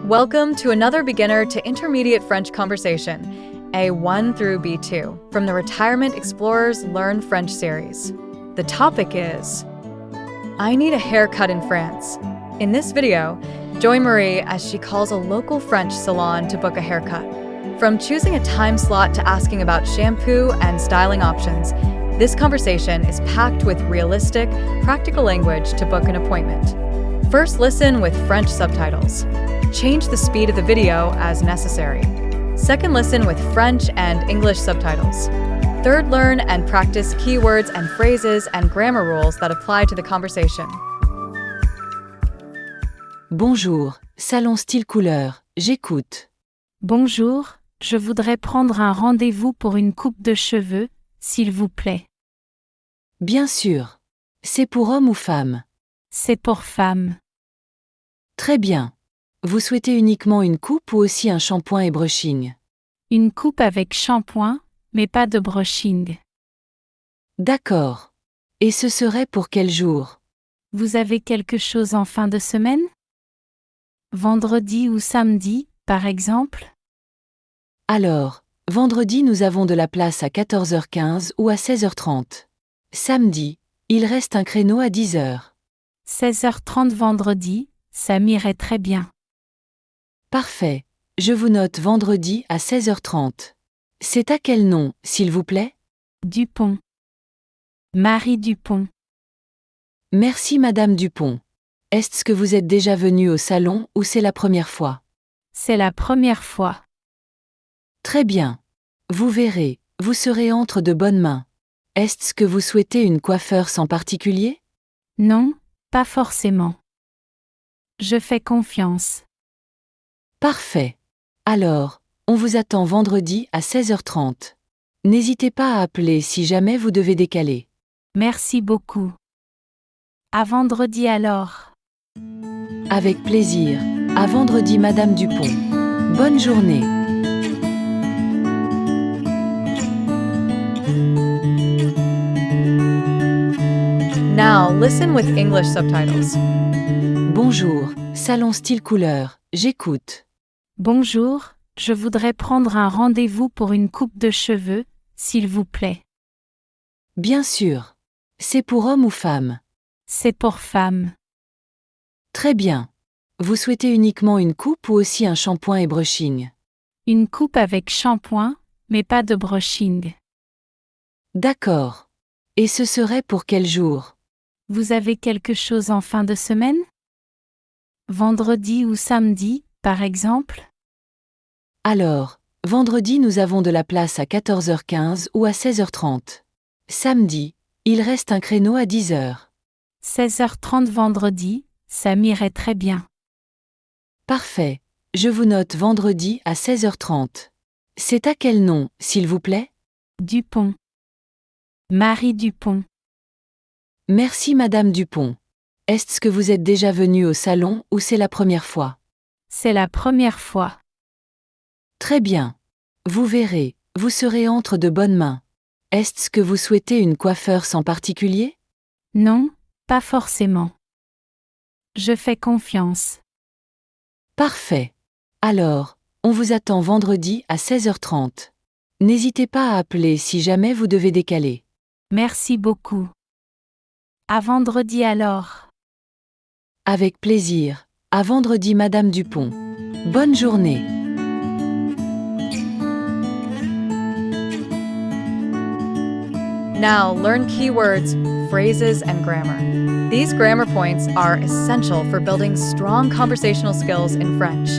Welcome to another beginner to intermediate French conversation, A1 through B2, from the Retirement Explorers Learn French series. The topic is, I need a haircut in France. In this video, join Marie as she calls a local French salon to book a haircut. From choosing a time slot to asking about shampoo and styling options, this conversation is packed with realistic, practical language to book an appointment. First, listen with French subtitles. Change the speed of the video as necessary. Second, listen with French and English subtitles. Third, learn and practice keywords and phrases and grammar rules that apply to the conversation. Bonjour, Salon style couleur, j'écoute. Bonjour, je voudrais prendre un rendez-vous pour une coupe de cheveux, s'il vous plaît. Bien sûr. C'est pour homme ou femme? C'est pour femme. Très bien. Vous souhaitez uniquement une coupe ou aussi un shampoing et brushing? Une coupe avec shampoing, mais pas de brushing. D'accord. Et ce serait pour quel jour? Vous avez quelque chose en fin de semaine? Vendredi ou samedi, par exemple? Alors, vendredi nous avons de la place à 14h15 ou à 16h30. Samedi, il reste un créneau à 10h. 16h30 vendredi, ça m'irait très bien. Parfait. Je vous note vendredi à 16h30. C'est à quel nom, s'il vous plaît? Dupont. Marie Dupont. Merci Madame Dupont. Est-ce que vous êtes déjà venue au salon ou c'est la première fois? C'est la première fois. Très bien. Vous verrez, vous serez entre de bonnes mains. Est-ce que vous souhaitez une coiffeur en particulier? Non, pas forcément. Je fais confiance. Parfait. Alors, on vous attend vendredi à 16h30. N'hésitez pas à appeler si jamais vous devez décaler. Merci beaucoup. À vendredi alors. Avec plaisir. À vendredi Madame Dupont. Bonne journée. Now, listen with English subtitles. Bonjour, Salon style couleur, j'écoute. Bonjour, je voudrais prendre un rendez-vous pour une coupe de cheveux, s'il vous plaît. Bien sûr. C'est pour homme ou femme? C'est pour femme. Très bien. Vous souhaitez uniquement une coupe ou aussi un shampoing et brushing? Une coupe avec shampoing, mais pas de brushing. D'accord. Et ce serait pour quel jour? Vous avez quelque chose en fin de semaine? Vendredi ou samedi, par exemple? Alors, vendredi nous avons de la place à 14h15 ou à 16h30. Samedi, il reste un créneau à 10h. 16h30 vendredi, ça m'irait très bien. Parfait. Je vous note vendredi à 16h30. C'est à quel nom, s'il vous plaît? Dupont. Marie Dupont. Merci Madame Dupont. Est-ce que vous êtes déjà venue au salon ou c'est la première fois? C'est la première fois. Très bien. Vous verrez, vous serez entre de bonnes mains. Est-ce que vous souhaitez une coiffeur en particulier? Non, pas forcément. Je fais confiance. Parfait. Alors, on vous attend vendredi à 16h30. N'hésitez pas à appeler si jamais vous devez décaler. Merci beaucoup. À vendredi alors. Avec plaisir. À vendredi Madame Dupont. Bonne journée. Now, learn keywords, phrases, and grammar. These grammar points are essential for building strong conversational skills in French.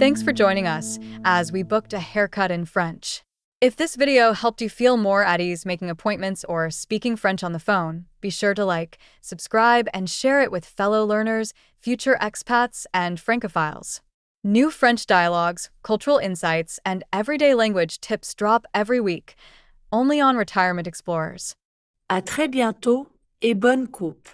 Thanks for joining us as we booked a haircut in French. If this video helped you feel more at ease making appointments or speaking French on the phone, be sure to like, subscribe, and share it with fellow learners, future expats, and francophiles. New French dialogues, cultural insights, and everyday language tips drop every week, only on Retirement Explorers. À très bientôt et bonne coupe.